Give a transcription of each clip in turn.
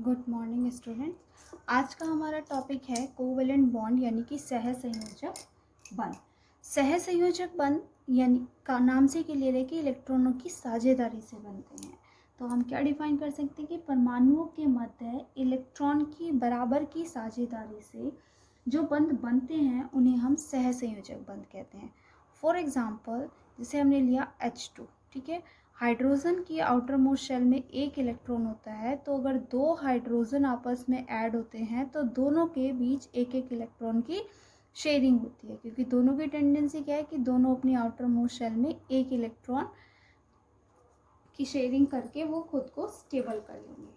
Good morning student. आज का हमारा टॉपिक है कोवेलेंट बॉन्ड यानी कि सहसंयोजक बंध। सहसंयोजक बंध यानी का नाम से कि ले रहे कि इलेक्ट्रॉनों की साझेदारी से बनते हैं। तो हम क्या डिफाइन कर सकते हैं कि परमाणुओं के मध्य इलेक्ट्रॉन की बराबर की साझेदारी से जो बंध बनते हैं उन्हें हम सहसंयोजक बंध कहते हैं। फॉर एग्जाम्पल जैसे हमने लिया H2, ठीक है। हाइड्रोजन की आउटर मोस्ट शेल में एक इलेक्ट्रॉन होता है, तो अगर दो हाइड्रोजन आपस में ऐड होते हैं तो दोनों के बीच एक एक इलेक्ट्रॉन की शेयरिंग होती है, क्योंकि दोनों की टेंडेंसी क्या है कि दोनों अपनी आउटर मोस्ट शेल में एक इलेक्ट्रॉन की शेयरिंग करके वो खुद को स्टेबल कर लेंगे।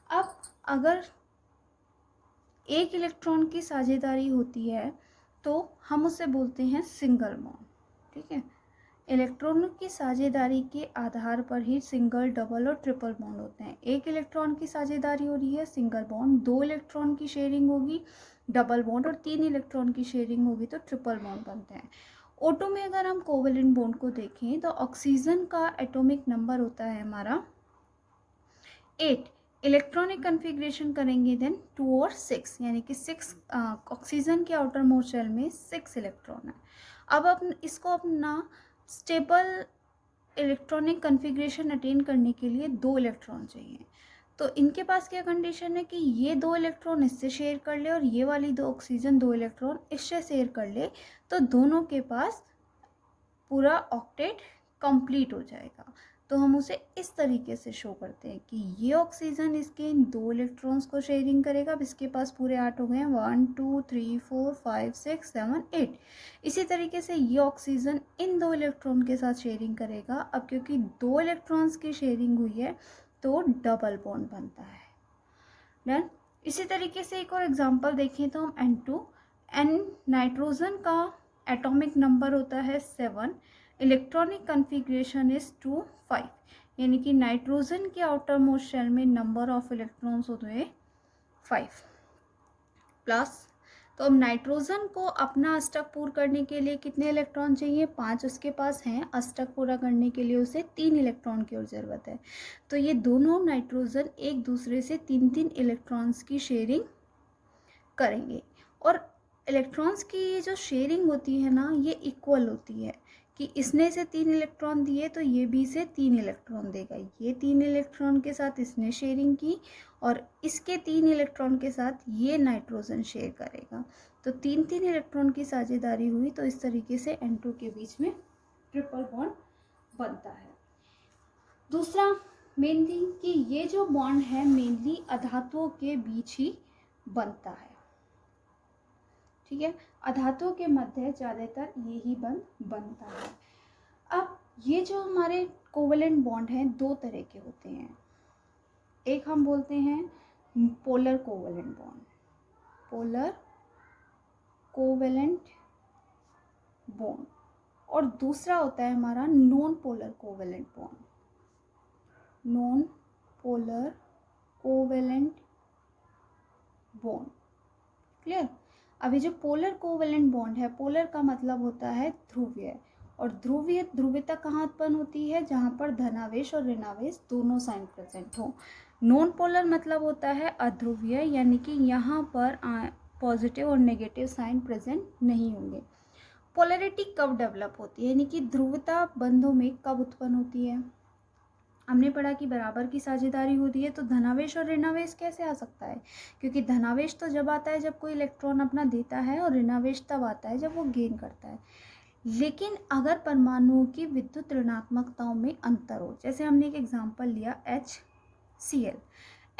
अब अगर एक इलेक्ट्रॉन की साझेदारी होती है तो हम उसे बोलते हैं सिंगल बॉन्ड, ठीक है। इलेक्ट्रॉनों की साझेदारी के आधार पर ही सिंगल, डबल और ट्रिपल बॉन्ड होते हैं। एक इलेक्ट्रॉन की साझेदारी हो रही है सिंगल बॉन्ड, दो इलेक्ट्रॉन की शेयरिंग होगी डबल बॉन्ड और तीन इलेक्ट्रॉन की शेयरिंग होगी तो ट्रिपल बॉन्ड बनते हैं। O2 में अगर हम कोवेलेंट बॉन्ड को देखें तो ऑक्सीजन का एटॉमिक नंबर होता है हमारा 8। इलेक्ट्रॉनिक कन्फिग्रेशन करेंगे देन 2 और 6, यानी कि 6 ऑक्सीजन के आउटर मोस्ट शेल में 6 इलेक्ट्रॉन है। अब इसको अपना स्टेबल इलेक्ट्रॉनिक कन्फिग्रेशन अटेन करने के लिए 2 इलेक्ट्रॉन चाहिए। तो इनके पास क्या कंडीशन है कि ये 2 इलेक्ट्रॉन इससे शेयर कर ले और ये वाली 2 ऑक्सीजन 2 इलेक्ट्रॉन इससे शेयर कर ले, तो दोनों के पास पूरा ऑक्टेट कंप्लीट हो जाएगा। तो हम उसे इस तरीके से शो करते हैं कि ये ऑक्सीजन इसके इन 2 इलेक्ट्रॉन्स को शेयरिंग करेगा। अब इसके पास पूरे 8 हो गए हैं, 1 2 3 4 5 6 7 8। इसी तरीके से ये ऑक्सीजन इन 2 इलेक्ट्रॉन के साथ शेयरिंग करेगा। अब क्योंकि 2 इलेक्ट्रॉन्स की शेयरिंग हुई है तो डबल बॉन्ड बनता है। डन। इसी तरीके से एक और एग्जांपल देखें तो हम N2, नाइट्रोजन का एटॉमिक नंबर होता है 7, इलेक्ट्रॉनिक कन्फिग्रेशन इज 2 5, यानी कि नाइट्रोजन के आउटर मोस्ट शेल में नंबर ऑफ इलेक्ट्रॉन्स होते हैं 5 प्लस। तो अब नाइट्रोजन को अपना अष्टक पूर्ण करने के लिए कितने इलेक्ट्रॉन चाहिए? 5 उसके पास हैं। अष्टक पूरा करने के लिए उसे 3 इलेक्ट्रॉन की और ज़रूरत है। तो ये दोनों नाइट्रोजन एक दूसरे से 3-3 इलेक्ट्रॉन्स की शेयरिंग करेंगे। और इलेक्ट्रॉन्स की ये जो शेयरिंग होती है ना, ये इक्वल होती है कि इसने इसे 3 इलेक्ट्रॉन दिए तो ये भी इसे 3 इलेक्ट्रॉन देगा। ये 3 इलेक्ट्रॉन के साथ इसने शेयरिंग की और इसके 3 इलेक्ट्रॉन के साथ ये नाइट्रोजन शेयर करेगा। तो 3-3 इलेक्ट्रॉन की साझेदारी हुई, तो इस तरीके से N2 के बीच में ट्रिपल बॉन्ड बनता है। दूसरा मेनली कि ये जो बॉन्ड है मेनली अधातुओं के बीच ही बनता है, ठीक है। अधातुओं के मध्य ज़्यादातर यही बंध बनता है। अब ये जो हमारे कोवेलेंट बॉन्ड हैं 2 तरह के होते हैं। एक हम बोलते हैं polar covalent bond, polar covalent bond, और दूसरा होता है हमारा non polar covalent bond, non polar covalent bond. Clear? अभी जो पोलर कोवेलेंट बॉन्ड है, पोलर का मतलब होता है ध्रुवीय, और ध्रुवीयता कहाँ उत्पन्न होती है? जहाँ पर धनावेश और ऋणावेश दोनों साइन प्रेजेंट हो। नॉन पोलर मतलब होता है अध्रुवीय, यानी कि यहाँ पर पॉजिटिव और नेगेटिव साइन प्रेजेंट नहीं होंगे। पोलैरिटी कब डेवलप होती है, यानी कि ध्रुवता बंधों में कब उत्पन्न होती है? हमने पढ़ा कि बराबर की साझेदारी होती है तो धनावेश और ऋणावेश कैसे आ सकता है? क्योंकि धनावेश तो जब आता है जब कोई इलेक्ट्रॉन अपना देता है और ऋणावेश तब आता है जब वो गेन करता है। लेकिन अगर परमाणुओं की विद्युत ऋणात्मकताओं में अंतर हो, जैसे हमने एक एग्जांपल लिया HCl,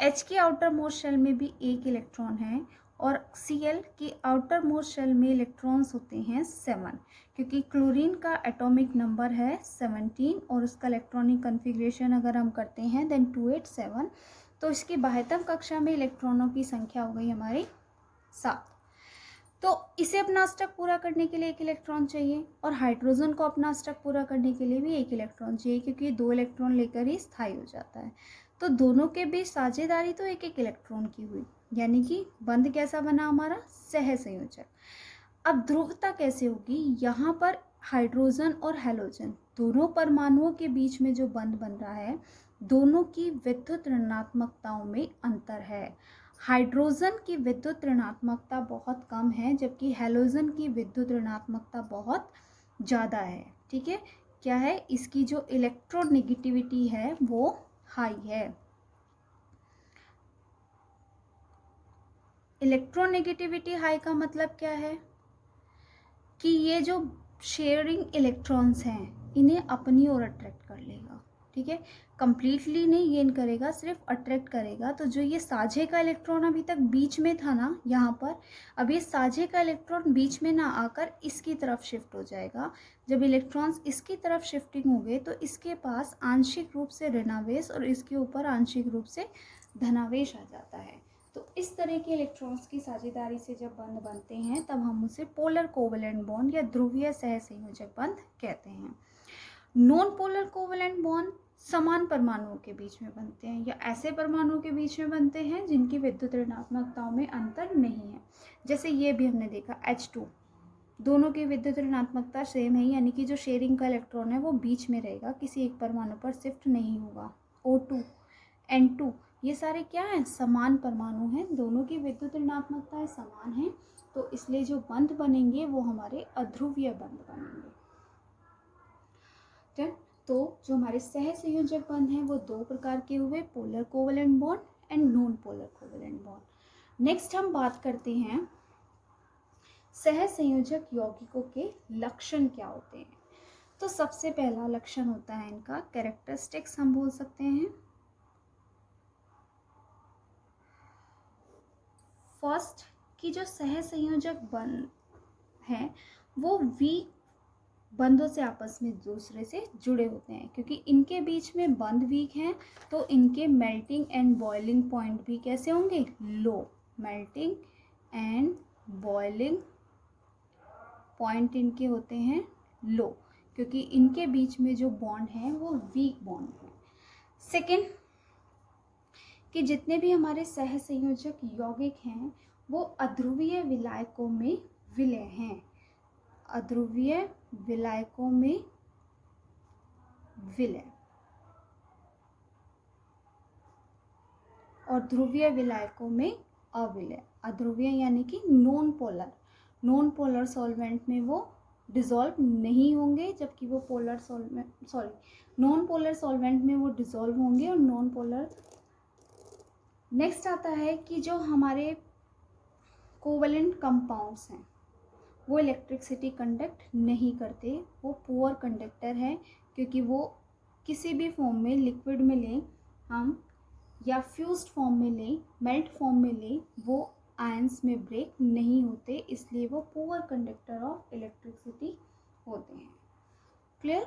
H की आउटर मोस्ट शेल में भी एक इलेक्ट्रॉन है और Cl की आउटर मोस्ट शेल में इलेक्ट्रॉन्स होते हैं 7, क्योंकि क्लोरीन का एटॉमिक नंबर है 17 और उसका इलेक्ट्रॉनिक कन्फिग्रेशन अगर हम करते हैं देन 287, तो इसकी बाह्यतम कक्षा में इलेक्ट्रॉनों की संख्या हो गई हमारी 7। तो इसे अपना अष्टक पूरा करने के लिए एक इलेक्ट्रॉन चाहिए और हाइड्रोजन को अपना अष्टक पूरा करने के लिए भी एक इलेक्ट्रॉन चाहिए, क्योंकि 2 इलेक्ट्रॉन लेकर ही स्थायी हो जाता है। तो दोनों के बीच साझेदारी तो एक एक इलेक्ट्रॉन की हुई, यानी कि बंध कैसा बना हमारा? सहसंयोजक। अब ध्रुवता कैसे होगी? यहाँ पर हाइड्रोजन और हैलोजन दोनों परमाणुओं के बीच में जो बंध बन रहा है दोनों की विद्युत ऋणात्मकताओं में अंतर है। हाइड्रोजन की विद्युत ऋणात्मकता बहुत कम है, जबकि हैलोजन की विद्युत ऋणात्मकता बहुत ज़्यादा है। ठीक है, क्या है, इसकी जो इलेक्ट्रोनेगेटिविटी है वो हाई है। इलेक्ट्रोनेगेटिविटी हाई का मतलब क्या है कि ये जो शेयरिंग इलेक्ट्रॉन्स हैं इन्हें अपनी ओर अट्रैक्ट कर लेगा। ठीक है, कंप्लीटली नहीं गेन करेगा, सिर्फ अट्रैक्ट करेगा। तो जो ये साझे का इलेक्ट्रॉन अभी तक बीच में था ना यहाँ पर, अब ये साझे का इलेक्ट्रॉन बीच में ना आकर इसकी तरफ शिफ्ट हो जाएगा। जब इलेक्ट्रॉन्स इसकी तरफ शिफ्टिंग होंगे तो इसके पास आंशिक रूप से ऋणावेश और इसके ऊपर आंशिक रूप से धनावेश आ जाता है। तो इस तरह के इलेक्ट्रॉन्स की साझेदारी से जब बंध बनते हैं तब हम उसे पोलर कोवेलेंट बॉन्ड या ध्रुवीय सहसंयोजक बंध कहते हैं। नॉन पोलर कोवेलेंट बॉन्ड समान परमाणुओं के बीच में बनते हैं या ऐसे परमाणुओं के बीच में बनते हैं जिनकी विद्युत ऋणात्मकताओं में अंतर नहीं है। जैसे ये भी हमने देखा H2, दोनों की विद्युत ऋणात्मकता सेम है, यानी कि जो शेयरिंग का इलेक्ट्रॉन है वो बीच में रहेगा, किसी एक परमाणु पर शिफ्ट नहीं होगा। O2, N2, ये सारे क्या हैं, समान परमाणु हैं, दोनों की विद्युत ऋणात्मकताएं समान हैं, तो इसलिए जो बंध बनेंगे वो हमारे अध्रुवीय बंध बनेंगे। ठीक, तो जो हमारे सहसंयोजक बंध हैं वो दो प्रकार के हुए, polar covalent bond and non polar covalent bond. Next हम बात करते हैं सहसंयोजक यौगिकों के लक्षण क्या होते हैं। तो सबसे पहला लक्षण होता है इनका कैरेक्टरिस्टिक्स, हम बोल सकते हैं। फर्स्ट कि जो सहसंयोजक बंध हैं वो वीक बंधों से आपस में दूसरे से जुड़े होते हैं, क्योंकि इनके बीच में बंध वीक हैं तो इनके मेल्टिंग एंड बॉइलिंग पॉइंट भी कैसे होंगे, लो। मेल्टिंग एंड बॉइलिंग पॉइंट इनके होते हैं लो, क्योंकि इनके बीच में जो बॉन्ड है वो वीक बॉन्ड है। सेकेंड कि जितने भी हमारे सहसंयोजक यौगिक हैं वो अध्रुवीय विलायकों में विलय हैं, अध्रुवीय विलायकों में विलय, और ध्रुवीय विलायकों में अविलय। अध्रुवीय यानी कि non polar, non polar solvent में वो डिसॉल्व नहीं होंगे, जबकि वो पोलर नॉन पोलर सॉल्वेंट में वो डिसॉल्व होंगे और नॉन पोलर। नेक्स्ट आता है कि जो हमारे कोवेलेंट कंपाउंड्स हैं वो इलेक्ट्रिसिटी कंडक्ट नहीं करते, वो पुअर कंडक्टर है, क्योंकि वो किसी भी फॉर्म में, लिक्विड में लें हम या फ्यूज्ड फॉर्म में लें, मेल्ट फॉर्म में लें, वो आयंस में ब्रेक नहीं होते, इसलिए वो पुअर कंडक्टर ऑफ इलेक्ट्रिसिटी होते हैं। क्लियर।